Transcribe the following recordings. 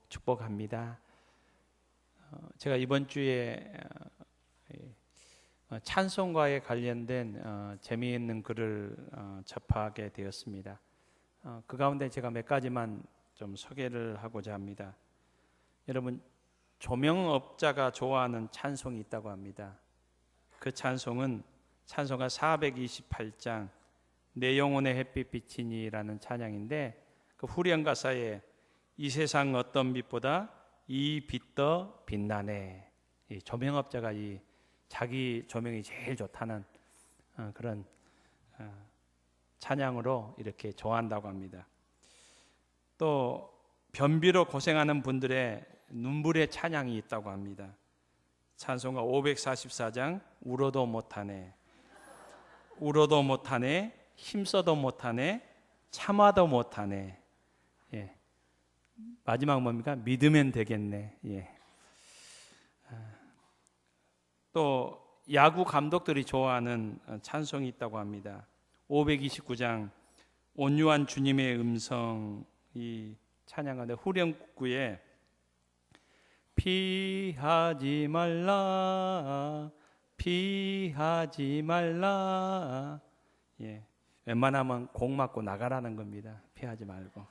축복합니다. 제가 이번 주에 찬송가에 관련된 재미있는 글을 접하게 되었습니다. 그 가운데 제가 몇 가지만 좀 소개를 하고자 합니다. 여러분, 조명업자가 좋아하는 찬송이 있다고 합니다. 그 찬송은 찬송가 428장 내 영혼의 햇빛 비치니라는 찬양인데, 그 후렴 가사에 이 세상 어떤 빛보다 이 빛 더 빛나네. 이 조명업자가 이 자기 조명이 제일 좋다는 그런 찬양으로 이렇게 좋아한다고 합니다. 또 변비로 고생하는 분들의 눈물의 찬양이 있다고 합니다. 찬송가 544장 울어도 못하네, 울어도 못하네, 힘써도 못하네, 참아도 못하네. 예. 마지막 뭡니까? 믿으면 되겠네. 예. 또 야구 감독들이 좋아하는 찬송이 있다고 합니다. 529장 온유한 주님의 음성, 이 찬양하는데 후렴구에 피하지 말라, 피하지 말라. 예. 웬만하면 공 맞고 나가라는 겁니다. 피하지 말고.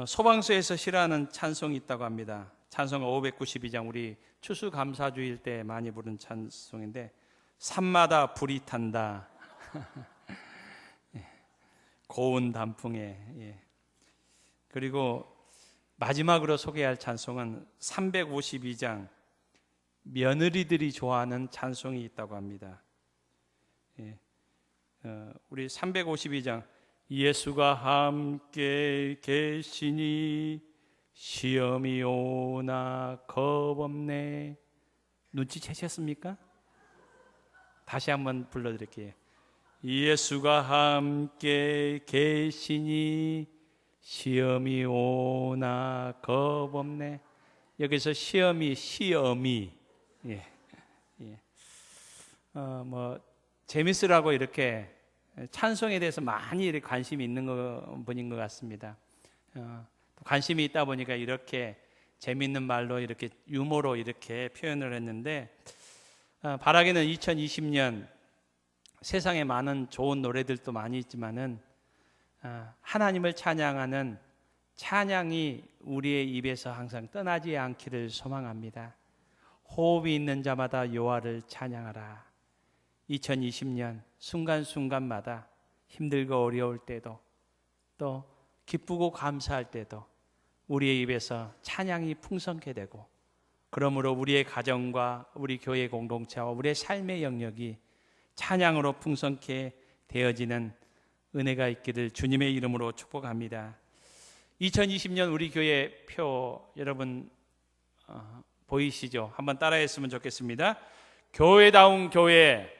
소방서에서 싫어하는 찬송이 있다고 합니다. 찬송가 592장, 우리 추수감사주일 때 많이 부른 찬송인데, 산마다 불이 탄다. 고운 단풍에. 예. 그리고 마지막으로 소개할 찬송은 352장 며느리들이 좋아하는 찬송이 있다고 합니다. 예. 우리 352장 예수가 함께 계시니 시험이 오나 겁없네. 눈치채셨습니까? 다시 한번 불러드릴게요. 예수가 함께 계시니 시험이 오나 겁없네. 여기서 시험이 예. 예. 재밌으라고 이렇게 찬송에 대해서 많이 이렇게 관심이 있는 분인 것 같습니다. 관심이 있다 보니까 이렇게 재미있는 말로 이렇게 유머로 이렇게 표현을 했는데, 바라기는 2020년 세상에 많은 좋은 노래들도 많이 있지만은 하나님을 찬양하는 찬양이 우리의 입에서 항상 떠나지 않기를 소망합니다. 호흡이 있는 자마다 여호와를 찬양하라. 2020년 순간순간마다 힘들고 어려울 때도 또 기쁘고 감사할 때도 우리의 입에서 찬양이 풍성케 되고, 그러므로 우리의 가정과 우리 교회 공동체와 우리의 삶의 영역이 찬양으로 풍성케 되어지는 은혜가 있기를 주님의 이름으로 축복합니다. 2020년 우리 교회 표 여러분 보이시죠? 한번 따라했으면 좋겠습니다. 교회다운 교회,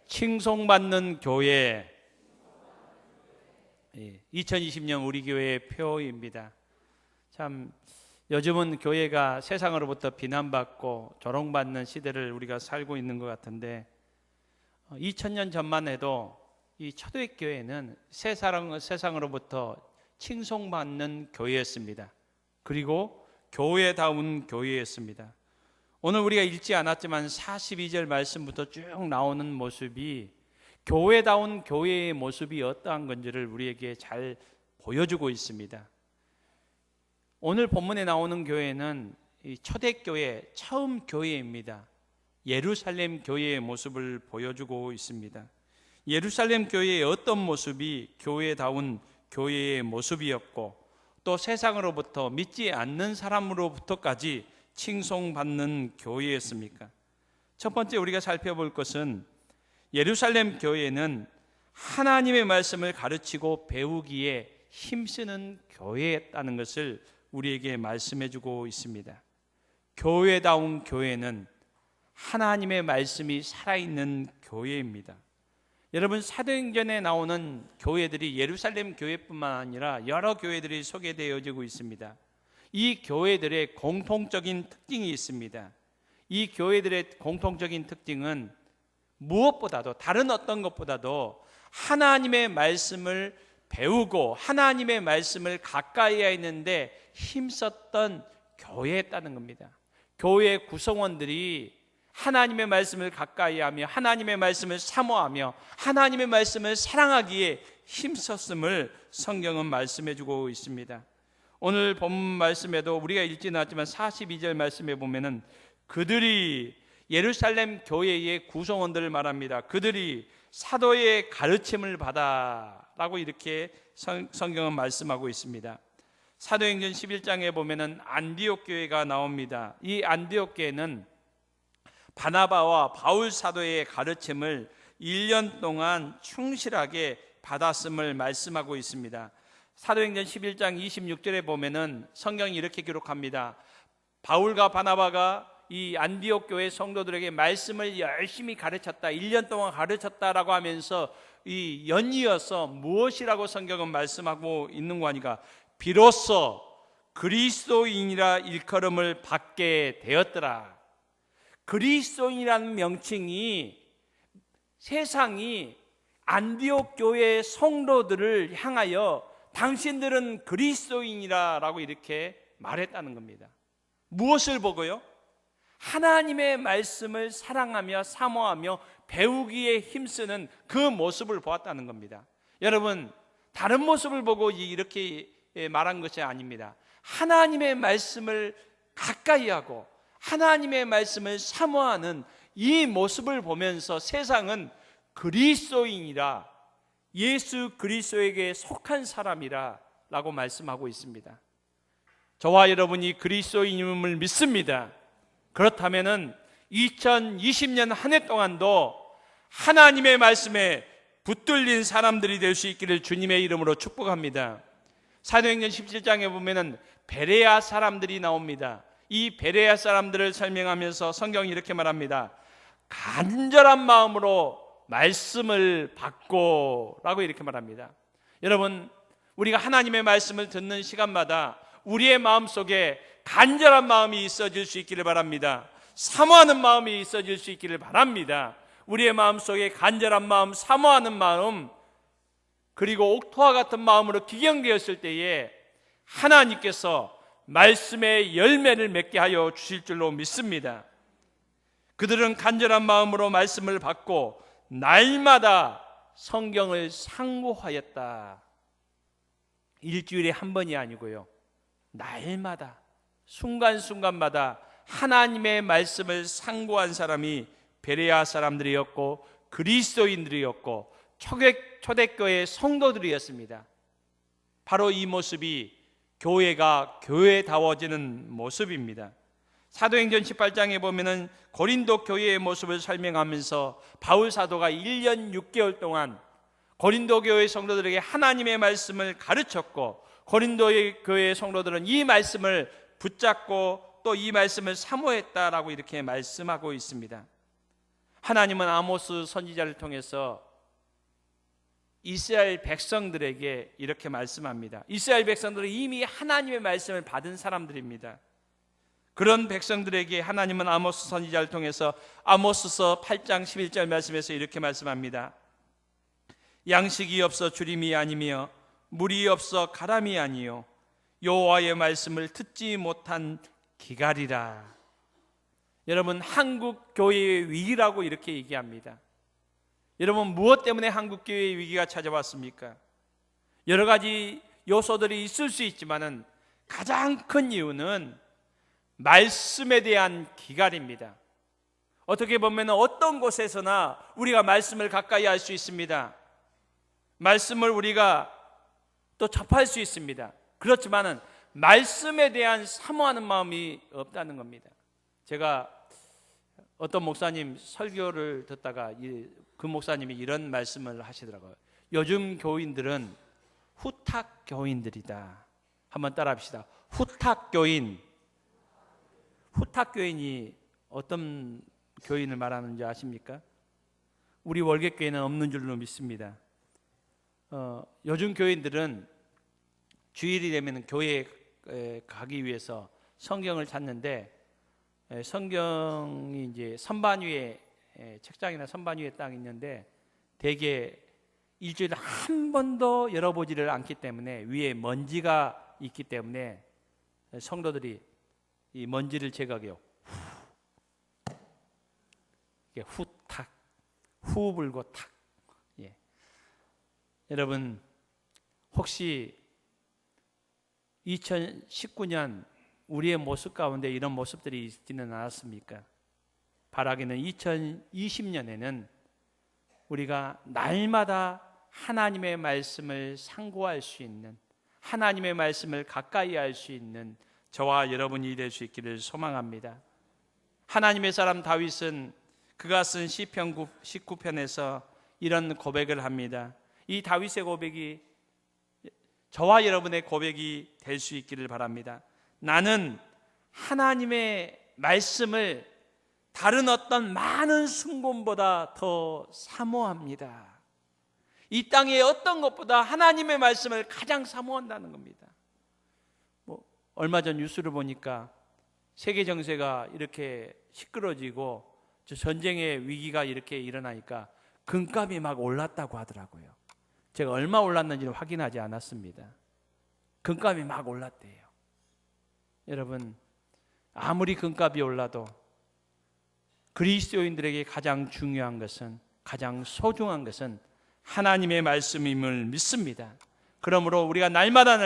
칭송받는 교회. 2020년 우리 교회의 표입니다. 참 요즘은 교회가 세상으로부터 비난받고 조롱받는 시대를 우리가 살고 있는 것 같은데, 2000년 전만 해도 이 초대교회는 세상으로부터 칭송받는 교회였습니다. 그리고 교회다운 교회였습니다. 오늘 우리가 읽지 않았지만 42절 말씀부터 쭉 나오는 모습이 교회다운 교회의 모습이 어떠한 건지를 우리에게 잘 보여주고 있습니다. 오늘 본문에 나오는 교회는 이 초대교회, 처음 교회입니다. 예루살렘 교회의 모습을 보여주고 있습니다. 예루살렘 교회의 어떤 모습이 교회다운 교회의 모습이었고, 또 세상으로부터 믿지 않는 사람으로부터까지 칭송받는 교회였습니까? 첫 번째 우리가 살펴볼 것은 예루살렘 교회는 하나님의 말씀을 가르치고 배우기에 힘쓰는 교회였다는 것을 우리에게 말씀해 주고 있습니다. 교회다운 교회는 하나님의 말씀이 살아있는 교회입니다. 여러분, 사도행전에 나오는 교회들이 예루살렘 교회뿐만 아니라 여러 교회들이 소개되어지고 있습니다. 이 교회들의 공통적인 특징이 있습니다. 이 교회들의 공통적인 특징은 무엇보다도, 다른 어떤 것보다도 하나님의 말씀을 배우고 하나님의 말씀을 가까이 있는데 힘썼던 교회였다는 겁니다. 교회 구성원들이 하나님의 말씀을 가까이 하며 하나님의 말씀을 사모하며 하나님의 말씀을 사랑하기에 힘썼음을 성경은 말씀해 주고 있습니다. 오늘 본문 말씀에도 우리가 읽지는 않았지만 42절 말씀에 보면은 그들이 예루살렘 교회의 구성원들을 말합니다. 그들이 사도의 가르침을 받아라고 이렇게 성경은 말씀하고 있습니다. 사도행전 11장에 보면은 안디옥 교회가 나옵니다. 이 안디옥 교회는 바나바와 바울 사도의 가르침을 1년 동안 충실하게 받았음을 말씀하고 있습니다. 사도행전 11장 26절에 보면은 성경이 이렇게 기록합니다. 바울과 바나바가 이 안디옥 교회 성도들에게 말씀을 열심히 가르쳤다, 1년 동안 가르쳤다라고 하면서 이 연이어서 무엇이라고 성경은 말씀하고 있는 거 아니까 비로소 그리스도인이라 일컬음을 받게 되었더라. 그리스도인이라는 명칭이 세상이 안디옥 교회의 성도들을 향하여 당신들은 그리스도인이라고 이렇게 말했다는 겁니다. 무엇을 보고요? 하나님의 말씀을 사랑하며 사모하며 배우기에 힘쓰는 그 모습을 보았다는 겁니다. 여러분, 다른 모습을 보고 이렇게 말한 것이 아닙니다. 하나님의 말씀을 가까이 하고 하나님의 말씀을 사모하는 이 모습을 보면서 세상은 그리스도인이라, 예수 그리스도에게 속한 사람이라 라고 말씀하고 있습니다. 저와 여러분이 그리스도인임을 믿습니다. 그렇다면 2020년 한 해 동안도 하나님의 말씀에 붙들린 사람들이 될 수 있기를 주님의 이름으로 축복합니다. 사도행전 17장에 보면은 베레아 사람들이 나옵니다. 이 베레아 사람들을 설명하면서 성경이 이렇게 말합니다. 간절한 마음으로 말씀을 받고 라고 이렇게 말합니다. 여러분, 우리가 하나님의 말씀을 듣는 시간마다 우리의 마음속에 간절한 마음이 있어질 수 있기를 바랍니다. 사모하는 마음이 있어질 수 있기를 바랍니다. 우리의 마음속에 간절한 마음, 사모하는 마음, 그리고 옥토와 같은 마음으로 기경되었을 때에 하나님께서 말씀의 열매를 맺게 하여 주실 줄로 믿습니다. 그들은 간절한 마음으로 말씀을 받고 날마다 성경을 상고하였다. 일주일에 한 번이 아니고요, 날마다 순간순간마다 하나님의 말씀을 상고한 사람이 베레아 사람들이었고 그리스도인들이었고 초대교회 성도들이었습니다. 바로 이 모습이 교회가 교회다워지는 모습입니다. 사도행전 18장에 보면은 고린도 교회의 모습을 설명하면서 바울 사도가 1년 6개월 동안 고린도 교회 성도들에게 하나님의 말씀을 가르쳤고, 고린도 교회의 성도들은 이 말씀을 붙잡고 또 이 말씀을 사모했다라고 이렇게 말씀하고 있습니다. 하나님은 아모스 선지자를 통해서 이스라엘 백성들에게 이렇게 말씀합니다. 이스라엘 백성들은 이미 하나님의 말씀을 받은 사람들입니다. 그런 백성들에게 하나님은 아모스 선지자를 통해서 아모스서 8장 11절 말씀에서 이렇게 말씀합니다. 양식이 없어 주림이 아니며 물이 없어 가람이 아니요 여호와의 말씀을 듣지 못한 기갈이라. 여러분, 한국 교회의 위기라고 이렇게 얘기합니다. 여러분, 무엇 때문에 한국 교회의 위기가 찾아왔습니까? 여러 가지 요소들이 있을 수 있지만은 가장 큰 이유는 말씀에 대한 기갈입니다. 어떻게 보면 어떤 곳에서나 우리가 말씀을 가까이 할 수 있습니다. 말씀을 우리가 또 접할 수 있습니다. 그렇지만은 말씀에 대한 사모하는 마음이 없다는 겁니다. 제가 어떤 목사님 설교를 듣다가 그 목사님이 이런 말씀을 하시더라고요. 요즘 교인들은 후탁 교인들이다. 한번 따라합시다. 후탁 교인. 후탁 교인이 어떤 교인을 말하는지 아십니까? 우리 월계교회는 없는 줄로 믿습니다. 요즘 교인들은 주일이 되면 교회에 가기 위해서 성경을 찾는데, 성경이 이제 선반 위에 책장이나 선반 위에 딱 있는데 대개 일주일에 한 번도 열어보지를 않기 때문에 위에 먼지가 있기 때문에 성도들이 이 먼지를 제거하기 위해 후탁, 후 불고 탁. 예. 여러분 혹시 2019년 우리의 모습 가운데 이런 모습들이 있지는 않았습니까? 바라기는 2020년에는 우리가 날마다 하나님의 말씀을 상고할 수 있는, 하나님의 말씀을 가까이 할 수 있는 저와 여러분이 될 수 있기를 소망합니다. 하나님의 사람 다윗은 그가 쓴 시편 19편에서 이런 고백을 합니다. 이 다윗의 고백이 저와 여러분의 고백이 될 수 있기를 바랍니다. 나는 하나님의 말씀을 다른 어떤 많은 순금보다 더 사모합니다. 이 땅의 어떤 것보다 하나님의 말씀을 가장 사모한다는 겁니다. 얼마 전 뉴스를 보니까 세계 정세가 이렇게 시끄러지고 전쟁의 위기가 이렇게 일어나니까 금값이 막 올랐다고 하더라고요. 제가 얼마 올랐는지는 확인하지 않았습니다. 금값이 막 올랐대요. 여러분, 아무리 금값이 올라도 그리스도인들에게 가장 중요한 것은, 가장 소중한 것은 하나님의 말씀임을 믿습니다. 그러므로 우리가 날마다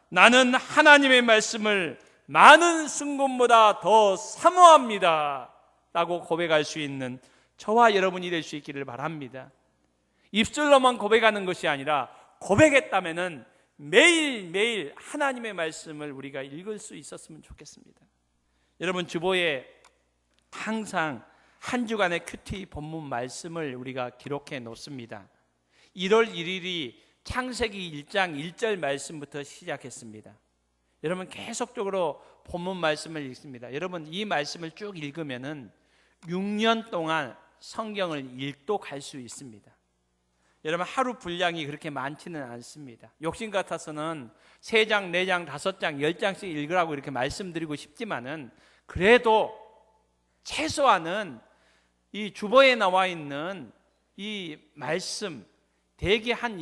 나는 하나님의 말씀을 많은 순금보다 더 사모합니다 라고 고백할 수 있는 저와 여러분이 될 수 있기를 바랍니다. 입술로만 고백하는 것이 아니라 고백했다면은 매일매일 하나님의 말씀을 우리가 읽을 수 있었으면 좋겠습니다. 여러분, 주보에 항상 한 주간의 큐티 본문 말씀을 우리가 기록해 놓습니다. 1월 1일이 창세기 1장 1절 말씀부터 시작했습니다. 여러분, 계속적으로 본문 말씀을 읽습니다. 여러분, 이 말씀을 쭉 읽으면은 6년 동안 성경을 읽독할 수 있습니다. 여러분, 하루 분량이 그렇게 많지는 않습니다. 욕심 같아서는 3장, 4장, 5장, 10장씩 읽으라고 이렇게 말씀드리고 싶지만은, 그래도 최소한은 이 주보에 나와 있는 이 말씀 대개 한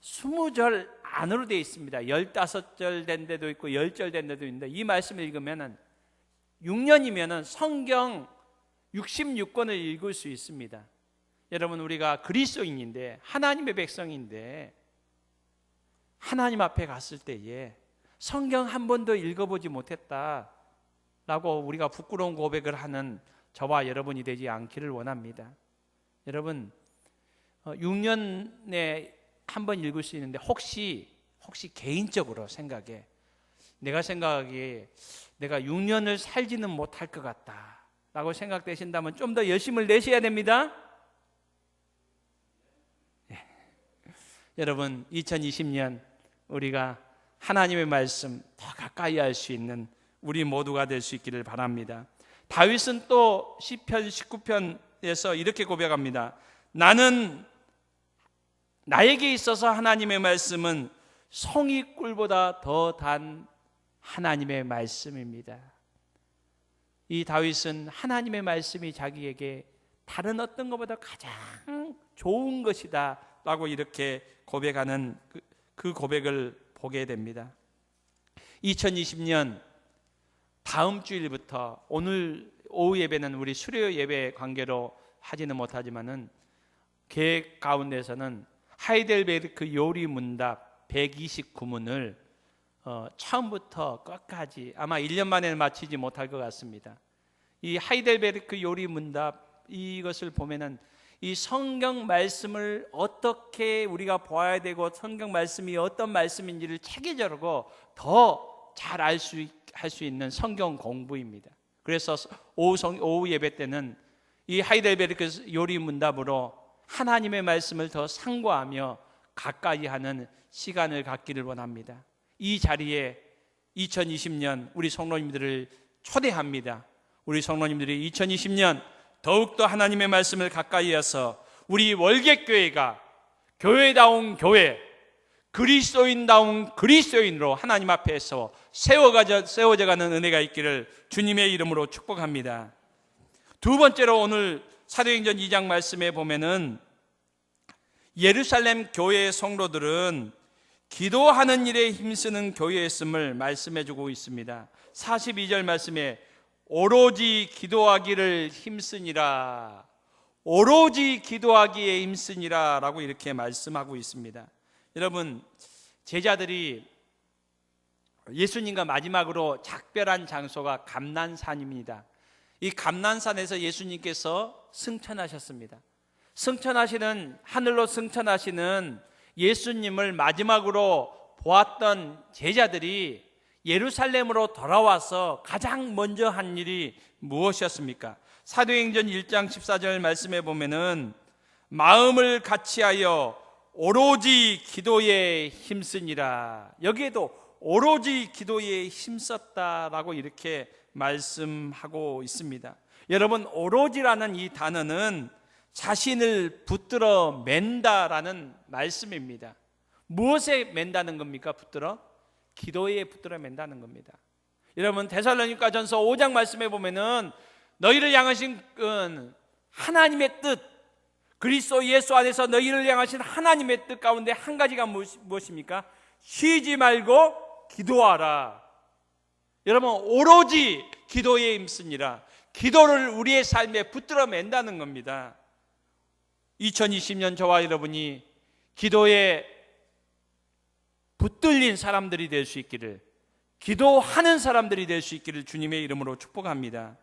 20절 안으로 되어 있습니다. 15절 된 데도 있고 10절 된 데도 있는데, 이 말씀을 읽으면은 6년이면은 성경 66권을 읽을 수 있습니다. 여러분, 우리가 그리스도인인데, 하나님의 백성인데, 하나님 앞에 갔을 때에 성경 한 번도 읽어보지 못했다라고 우리가 부끄러운 고백을 하는 저와 여러분이 되지 않기를 원합니다. 여러분, 6년에 한 번 읽을 수 있는데, 혹시 개인적으로 내가 생각하기에 내가 6년을 살지는 못할 것 같다 라고 생각되신다면 좀 더 열심을 내셔야 됩니다. 여러분, 2020년 우리가 하나님의 말씀 더 가까이 할 수 있는 우리 모두가 될 수 있기를 바랍니다. 다윗은 또 시편 19편에서 이렇게 고백합니다. 나에게 있어서 하나님의 말씀은 송이꿀보다 더 단 하나님의 말씀입니다. 이 다윗은 하나님의 말씀이 자기에게 다른 어떤 것보다 가장 좋은 것이다 라고 이렇게 고백하는 그 고백을 보게 됩니다. 2020년 다음 주일부터, 오늘 오후 예배는 우리 수료 예배 관계로 하지는 못하지만은 계획 가운데서는 하이델베르크 요리 문답 129문을 처음부터 끝까지 아마 1년 만에는 마치지 못할 것 같습니다. 이 하이델베르크 요리 문답, 이것을 보면은 이 성경 말씀을 어떻게 우리가 보아야 되고 성경 말씀이 어떤 말씀인지를 체계적으로 더 잘 할 수 있는 성경 공부입니다. 그래서 오후 예배 때는 이 하이델베르크 요리 문답으로 하나님의 말씀을 더 상고하며 가까이 하는 시간을 갖기를 원합니다. 이 자리에 2020년 우리 성도님들을 초대합니다. 우리 성도님들이 2020년 더욱더 하나님의 말씀을 가까이 해서 우리 월객교회가 교회다운 교회, 그리스도인다운 그리스도인으로 하나님 앞에서 세워져가는 은혜가 있기를 주님의 이름으로 축복합니다. 두 번째로 오늘 사도행전 2장 말씀에 보면은 예루살렘 교회의 성도들은 기도하는 일에 힘쓰는 교회였음을 말씀해주고 있습니다. 42절 말씀에 오로지 기도하기를 힘쓰니라, 오로지 기도하기에 힘쓰니라 라고 이렇게 말씀하고 있습니다. 여러분, 제자들이 예수님과 마지막으로 작별한 장소가 감난산입니다. 이 감난산에서 예수님께서 승천하셨습니다. 하늘로 승천하시는 예수님을 마지막으로 보았던 제자들이 예루살렘으로 돌아와서 가장 먼저 한 일이 무엇이었습니까? 사도행전 1장 14절 말씀에 보면은 마음을 같이하여 오로지 기도에 힘쓰니라, 여기에도 오로지 기도에 힘썼다라고 이렇게 말씀하고 있습니다. 여러분, 오로지라는 이 단어는 자신을 붙들어 맨다라는 말씀입니다. 무엇에 맨다는 겁니까? 붙들어? 기도에 붙들어 맨다는 겁니다. 여러분, 데살로니가전서 5장 말씀에 보면은 너희를 향하신 하나님의 뜻, 그리스도 예수 안에서 너희를 향하신 하나님의 뜻 가운데 한 가지가 무엇입니까? 쉬지 말고 기도하라. 여러분, 오로지 기도에 힘쓰니라, 기도를 우리의 삶에 붙들어 맨다는 겁니다. 2020년 저와 여러분이 기도에 붙들린 사람들이 될 수 있기를, 기도하는 사람들이 될 수 있기를 주님의 이름으로 축복합니다.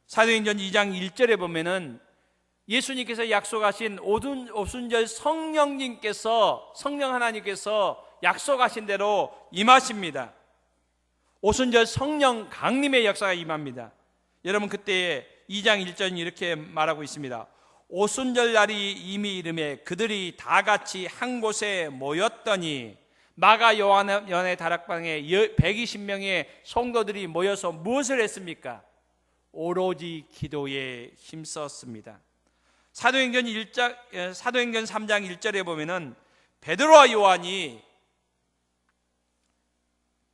사도행전 2장 1절에 보면은 예수님께서 약속하신 오순절 성령 하나님께서 약속하신 대로 임하십니다. 오순절 성령 강림의 역사가 임합니다. 여러분, 그때 2장 1절은 이렇게 말하고 있습니다. 오순절 날이 이미 이르매 그들이 다 같이 한 곳에 모였더니, 마가 요한의 다락방에 120명의 성도들이 모여서 무엇을 했습니까? 오로지 기도에 힘썼습니다. 사도행전 3장 1절에 보면은 베드로와 요한이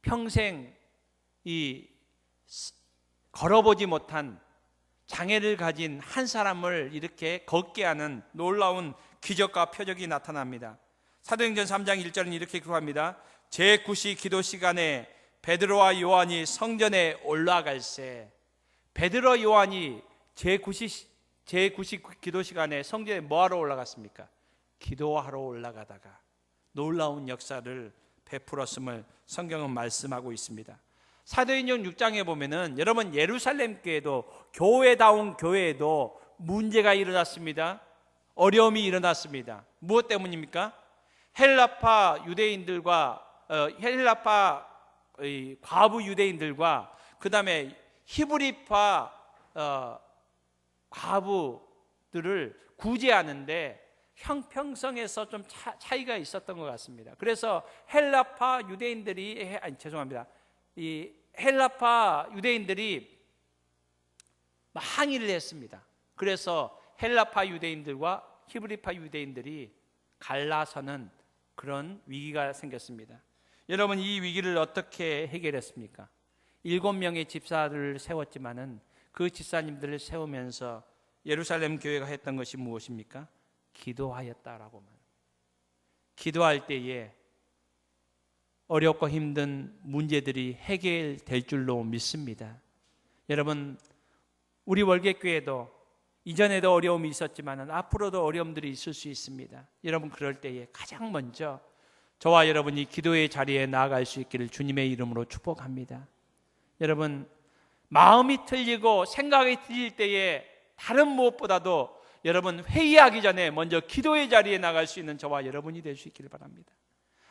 평생 걸어보지 못한 장애를 가진 한 사람을 이렇게 걷게 하는 놀라운 기적과 표적이 나타납니다. 사도행전 3장 1절은 이렇게 기록합니다. 제9시 기도 시간에 베드로와 요한이 성전에 올라갈새, 베드로 요한이 제9시 기도 시간에 성전에 뭐하러 올라갔습니까? 기도하러 올라가다가 놀라운 역사를 베풀었음을 성경은 말씀하고 있습니다. 사도행전 6장에 보면은 여러분, 예루살렘 교회도, 교회다운 교회에도 문제가 일어났습니다. 어려움이 일어났습니다. 무엇 때문입니까? 헬라파 유대인들과 헬라파 과부 유대인들과 그 다음에 히브리파 과부들을 구제하는데 형평성에서 좀 차이가 있었던 것 같습니다. 그래서 헬라파 유대인들이 이 헬라파 유대인들이 항의를 했습니다. 그래서 헬라파 유대인들과 히브리파 유대인들이 갈라서는 그런 위기가 생겼습니다. 여러분, 이 위기를 어떻게 해결했습니까? 7명의 집사들을 세웠지만은 그 집사님들을 세우면서 예루살렘 교회가 했던 것이 무엇입니까? 기도하였다라고만. 기도할 때에 어렵고 힘든 문제들이 해결될 줄로 믿습니다. 여러분, 우리 월계교회도 이전에도 어려움이 있었지만 앞으로도 어려움들이 있을 수 있습니다. 여러분, 그럴 때에 가장 먼저 저와 여러분이 기도의 자리에 나아갈 수 있기를 주님의 이름으로 축복합니다. 여러분, 마음이 틀리고 생각이 틀릴 때에 다른 무엇보다도 여러분, 회의하기 전에 먼저 기도의 자리에 나갈 수 있는 저와 여러분이 될 수 있기를 바랍니다.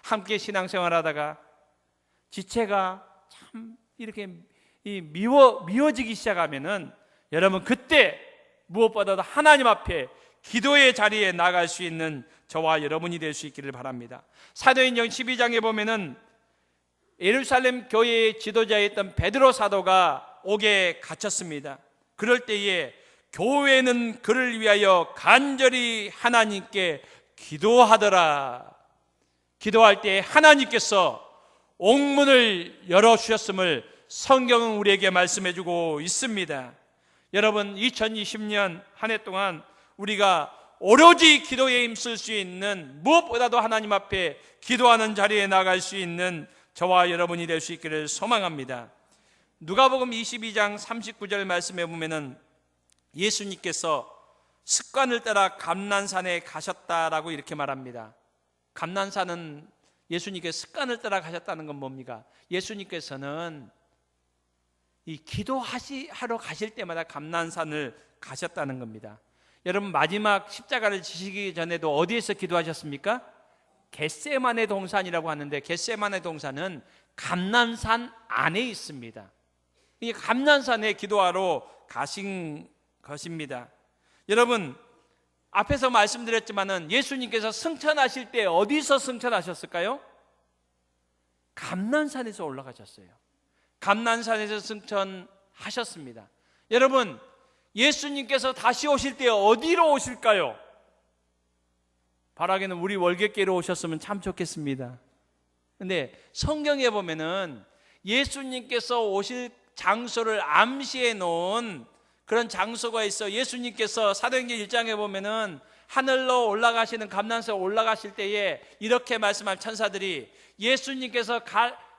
함께 신앙생활하다가 지체가 참 이렇게 미워지기 시작하면은 여러분, 그때 무엇보다도 하나님 앞에 기도의 자리에 나갈 수 있는 저와 여러분이 될 수 있기를 바랍니다. 사도행전 12장에 보면은 예루살렘 교회의 지도자였던 베드로 사도가 옥에 갇혔습니다. 그럴 때에 교회는 그를 위하여 간절히 하나님께 기도하더라. 기도할 때 하나님께서 옥문을 열어주셨음을 성경은 우리에게 말씀해주고 있습니다. 여러분, 2020년 한 해 동안 우리가 오로지 기도에 힘쓸 수 있는, 무엇보다도 하나님 앞에 기도하는 자리에 나갈 수 있는 저와 여러분이 될 수 있기를 소망합니다. 누가복음 22장 39절 말씀에 보면은 예수님께서 습관을 따라 감난산에 가셨다라고 이렇게 말합니다. 감난산은 예수님께서 습관을 따라 가셨다는 건 뭡니까? 예수님께서는 이 기도하러 가실 때마다 감난산을 가셨다는 겁니다. 여러분, 마지막 십자가를 지시기 전에도 어디에서 기도하셨습니까? 겟세마네 동산이라고 하는데, 겟세마네 동산은 감난산 안에 있습니다. 이 감난산에 기도하러 가신 것입니다. 여러분, 앞에서 말씀드렸지만은 예수님께서 승천하실 때 어디서 승천하셨을까요? 감난산에서 올라가셨어요. 감난산에서 승천하셨습니다. 여러분, 예수님께서 다시 오실 때 어디로 오실까요? 바라기는 우리 월곶교회로 오셨으면 참 좋겠습니다. 근데 성경에 보면은 예수님께서 오실 장소를 암시해 놓은 그런 장소가 있어. 예수님께서 사도행전 1장에 보면은 하늘로 올라가시는 감난산에 올라가실 때에 이렇게 말씀할 천사들이 예수님께서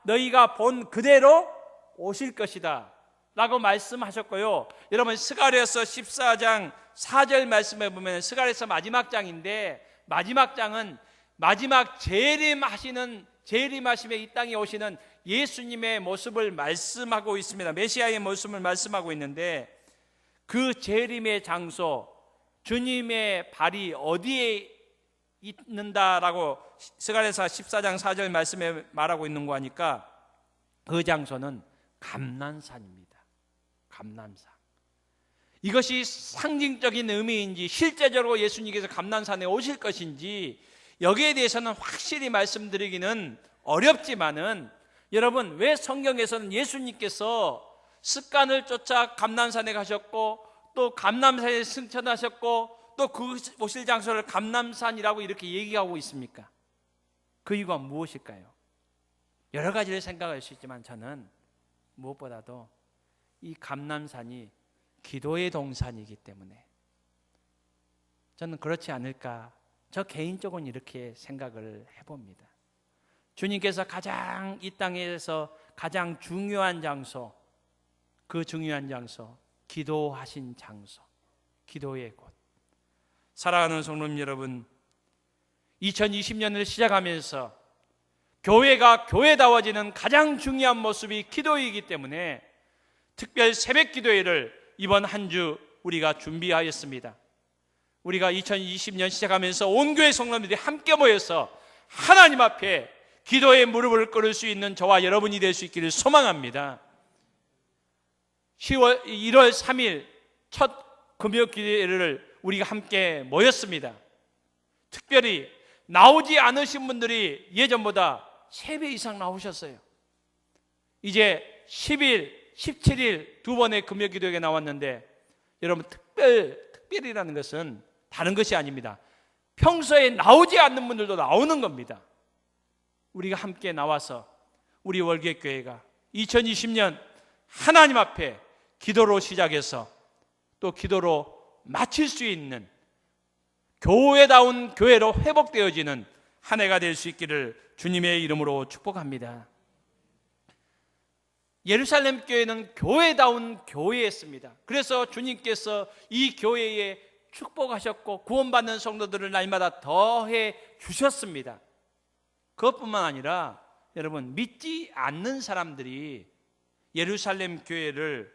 너희가 본 그대로 오실 것이다 라고 말씀하셨고요. 여러분, 스가랴서 14장 4절 말씀에 보면, 스가랴서 마지막 장인데, 마지막 장은 마지막 재림하심에 이 땅에 오시는 예수님의 모습을 말씀하고 있습니다. 메시아의 모습을 말씀하고 있는데, 그 재림의 장소, 주님의 발이 어디에 있는다라고 스가랴서 14장 4절 말씀에 말하고 있는 거 하니까, 그 장소는 감난산입니다. 감난산. 이것이 상징적인 의미인지 실제적으로 예수님께서 감난산에 오실 것인지 여기에 대해서는 확실히 말씀드리기는 어렵지만은, 여러분, 왜 성경에서는 예수님께서 습관을 쫓아 감난산에 가셨고 또 감난산에 승천하셨고 또 그 오실 장소를 감난산이라고 이렇게 얘기하고 있습니까? 그 이유가 무엇일까요? 여러 가지를 생각할 수 있지만 저는 무엇보다도 이 감난산이 기도의 동산이기 때문에 저는 그렇지 않을까, 저 개인적으로는 이렇게 생각을 해봅니다. 주님께서 가장 이 땅에서 가장 중요한 장소, 그 중요한 장소, 기도하신 장소, 기도의 곳. 사랑하는 성도님 여러분, 2020년을 시작하면서 교회가 교회다워지는 가장 중요한 모습이 기도이기 때문에 특별 새벽 기도회를 이번 한 주 우리가 준비하였습니다. 우리가 2020년 시작하면서 온 교회 성도님들이 함께 모여서 하나님 앞에 기도의 무릎을 꿇을 수 있는 저와 여러분이 될 수 있기를 소망합니다. 1월 3일 첫 금요 기도회를 우리가 함께 모였습니다. 특별히 나오지 않으신 분들이 예전보다 3배 이상 나오셨어요. 이제 10일, 17일 두 번의 금요 기도회가 나왔는데, 여러분, 특별이라는 것은 다른 것이 아닙니다. 평소에 나오지 않는 분들도 나오는 겁니다. 우리가 함께 나와서 우리 월곶교회가 2020년 하나님 앞에 기도로 시작해서 또 기도로 마칠 수 있는 교회다운 교회로 회복되어지는 한 해가 될 수 있기를 주님의 이름으로 축복합니다. 예루살렘 교회는 교회다운 교회였습니다. 그래서 주님께서 이 교회에 축복하셨고 구원받는 성도들을 날마다 더해 주셨습니다. 그것뿐만 아니라 여러분, 믿지 않는 사람들이 예루살렘 교회를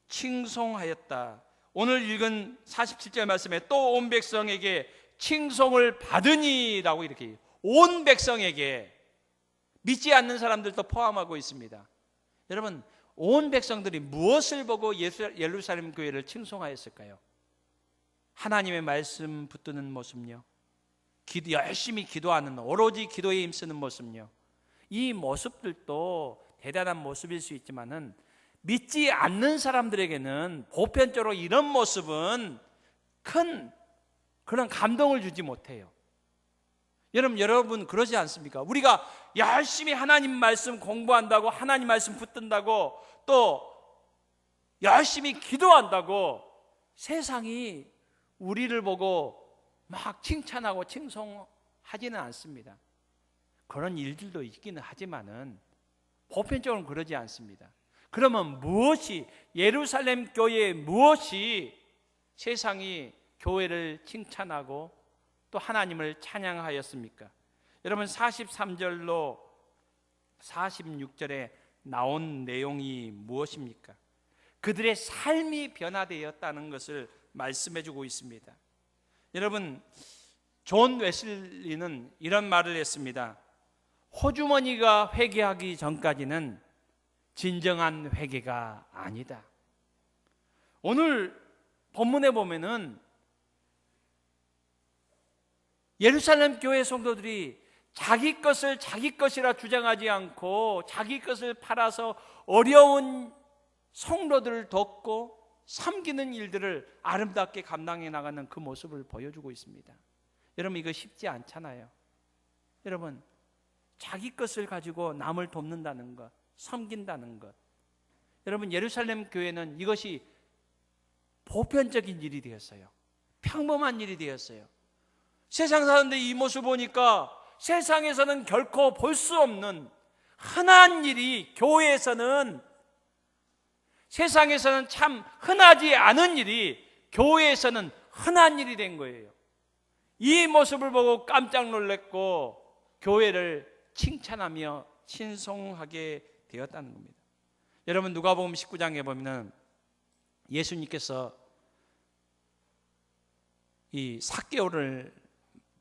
칭송하였다. 오늘 읽은 47절 말씀에 또 온 백성에게 칭송을 받으니라고 이렇게, 온 백성에게, 믿지 않는 사람들도 포함하고 있습니다. 여러분, 온 백성들이 무엇을 보고 예루살렘 교회를 칭송하였을까요? 하나님의 말씀 붙드는 모습요, 열심히 기도하는, 오로지 기도에 힘쓰는 모습요, 이 모습들도 대단한 모습일 수 있지만은 믿지 않는 사람들에게는 보편적으로 이런 모습은 큰 그런 감동을 주지 못해요. 여러분 그러지 않습니까? 우리가 열심히 하나님 말씀 공부한다고, 하나님 말씀 붙든다고, 또 열심히 기도한다고 세상이 우리를 보고 막 칭찬하고 칭송하지는 않습니다. 그런 일들도 있기는 하지만은 보편적으로 그러지 않습니다. 그러면 무엇이, 예루살렘 교회에 무엇이 세상이 교회를 칭찬하고 또 하나님을 찬양하였습니까? 여러분 43절로 46절에 나온 내용이 무엇입니까? 그들의 삶이 변화되었다는 것을 말씀해 주고 있습니다. 여러분, 존 웨슬리는 이런 말을 했습니다. 호주머니가 회개하기 전까지는 진정한 회개가 아니다. 오늘 본문에 보면은 예루살렘 교회 성도들이 자기 것을 자기 것이라 주장하지 않고 자기 것을 팔아서 어려운 성도들을 돕고 섬기는 일들을 아름답게 감당해 나가는 그 모습을 보여주고 있습니다. 여러분, 이거 쉽지 않잖아요. 여러분, 자기 것을 가지고 남을 돕는다는 것, 섬긴다는 것. 여러분, 예루살렘 교회는 이것이 보편적인 일이 되었어요. 평범한 일이 되었어요. 세상 사람들이 이 모습을 보니까 세상에서는 결코 볼 수 없는 흔한 일이 교회에서는, 세상에서는 참 흔하지 않은 일이 교회에서는 흔한 일이 된 거예요. 이 모습을 보고 깜짝 놀랐고 교회를 칭찬하며 신송하게 되었다는 겁니다. 여러분, 누가복음 19장에 보면 예수님께서 이 삭개오를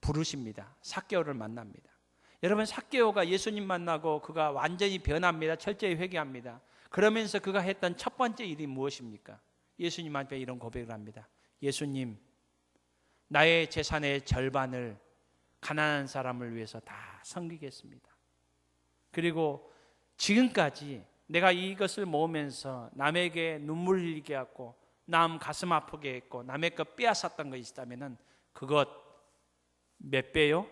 부르십니다. 삭개오를 만납니다. 여러분, 삭개오가 예수님 만나고 그가 완전히 변합니다. 철저히 회개합니다. 그러면서 그가 했던 첫 번째 일이 무엇입니까? 예수님 앞에 이런 고백을 합니다. 예수님, 나의 재산의 절반을 가난한 사람을 위해서 다 섬기겠습니다. 그리고 지금까지 내가 이것을 모으면서 남에게 눈물 흘리게 하고 남 가슴 아프게 했고 남의 것 빼앗았던 것이 있다면 그것 몇 배요?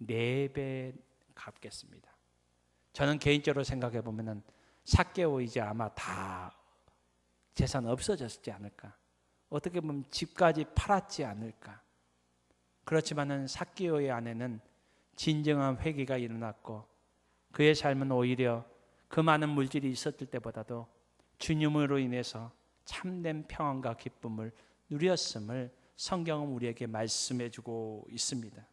4배 갚겠습니다. 저는 개인적으로 생각해 보면 삭개오 이제 아마 다 재산 없어졌지 않을까. 어떻게 보면 집까지 팔았지 않을까. 그렇지만은 삭개오의 안에는 진정한 회개가 일어났고 그의 삶은 오히려 그 많은 물질이 있었을 때보다도 주님으로 인해서 참된 평안과 기쁨을 누렸음을 성경은 우리에게 말씀해 주고 있습니다.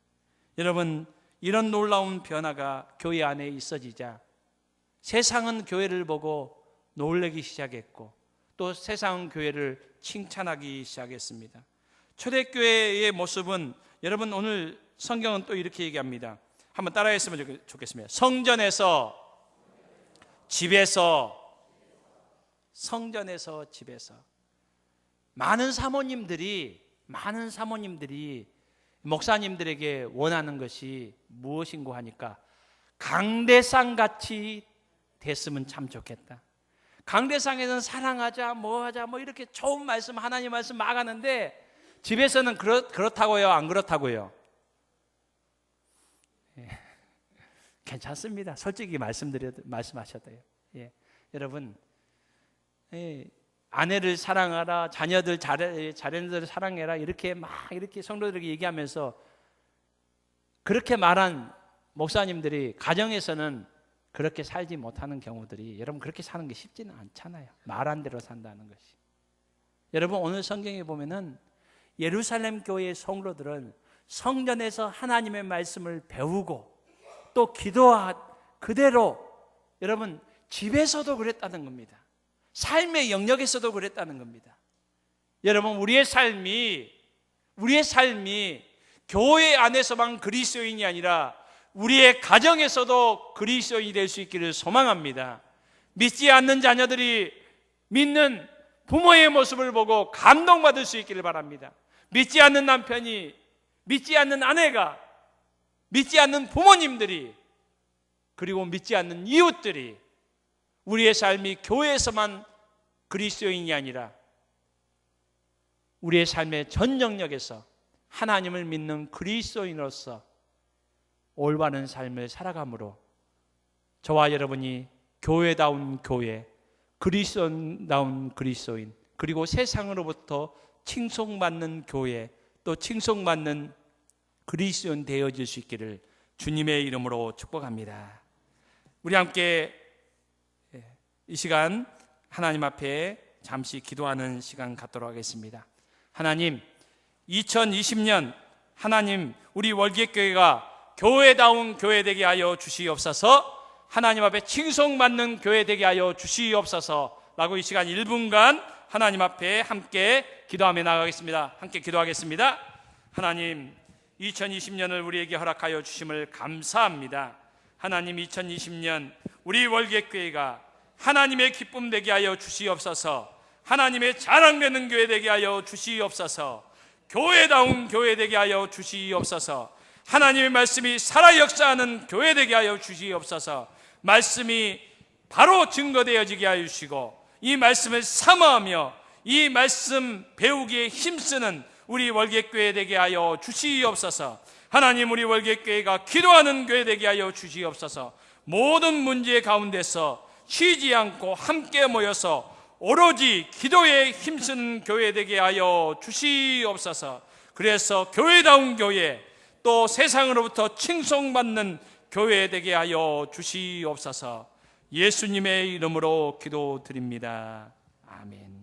여러분, 이런 놀라운 변화가 교회 안에 있어지자 세상은 교회를 보고 놀라기 시작했고 또 세상은 교회를 칭찬하기 시작했습니다. 초대교회의 모습은 여러분, 오늘 성경은 또 이렇게 얘기합니다. 한번 따라했으면 좋겠습니다. 성전에서 집에서, 성전에서 집에서. 많은 사모님들이 목사님들에게 원하는 것이 무엇인고 하니까 강대상 같이 됐으면 참 좋겠다. 강대상에는 사랑하자, 뭐하자, 뭐 이렇게 좋은 말씀, 하나님 말씀 막 하는데 집에서는 그렇다고요, 안 그렇다고요? 예. 괜찮습니다. 솔직히 말씀하셔도요. 예. 여러분, 아내를 사랑하라, 자녀들 자녀들을 사랑해라 이렇게 성도들에게 얘기하면서 그렇게 말한 목사님들이 가정에서는 그렇게 살지 못하는 경우들이, 여러분, 그렇게 사는 게 쉽지는 않잖아요. 말한 대로 산다는 것이. 여러분, 오늘 성경에 보면은 예루살렘 교회의 성도들은 성전에서 하나님의 말씀을 배우고 또 그대로 여러분 집에서도 그랬다는 겁니다. 삶의 영역에서도 그랬다는 겁니다. 여러분, 우리의 삶이 교회 안에서만 그리스도인이 아니라 우리의 가정에서도 그리스도인이 될 수 있기를 소망합니다. 믿지 않는 자녀들이 믿는 부모의 모습을 보고 감동받을 수 있기를 바랍니다. 믿지 않는 남편이, 믿지 않는 아내가, 믿지 않는 부모님들이, 그리고 믿지 않는 이웃들이 우리의 삶이 교회에서만 그리스도인이 아니라 우리의 삶의 전 영역에서 하나님을 믿는 그리스도인으로서 올바른 삶을 살아감으로 저와 여러분이 교회다운 교회, 그리스도다운 그리스도인, 그리고 세상으로부터 칭송받는 교회, 또 칭송받는 그리스도인 되어질 수 있기를 주님의 이름으로 축복합니다. 우리 함께 이 시간 하나님 앞에 잠시 기도하는 시간 갖도록 하겠습니다. 하나님, 2020년 하나님 우리 월계교회가 교회다운 교회 되게 하여 주시옵소서. 하나님 앞에 칭송받는 교회 되게 하여 주시옵소서 라고 이 시간 1분간 하나님 앞에 함께 기도하며 나가겠습니다. 함께 기도하겠습니다. 하나님, 2020년을 우리에게 허락하여 주심을 감사합니다. 하나님, 2020년 우리 월계교회가 하나님의 기쁨 되게 하여 주시옵소서. 하나님의 자랑되는 교회 되게 하여 주시옵소서. 교회다운 교회 되게 하여 주시옵소서. 하나님의 말씀이 살아 역사하는 교회 되게 하여 주시옵소서. 말씀이 바로 증거되어지게 하여 주시고 이 말씀을 사모하며 이 말씀 배우기에 힘쓰는 우리 월계교회 되게 하여 주시옵소서. 하나님, 우리 월계교회가 기도하는 교회 되게 하여 주시옵소서. 모든 문제 가운데서 쉬지 않고 함께 모여서 오로지 기도에 힘쓰는 교회 되게 하여 주시옵소서. 그래서 교회다운 교회, 또 세상으로부터 칭송받는 교회 되게 하여 주시옵소서. 예수님의 이름으로 기도드립니다. 아멘.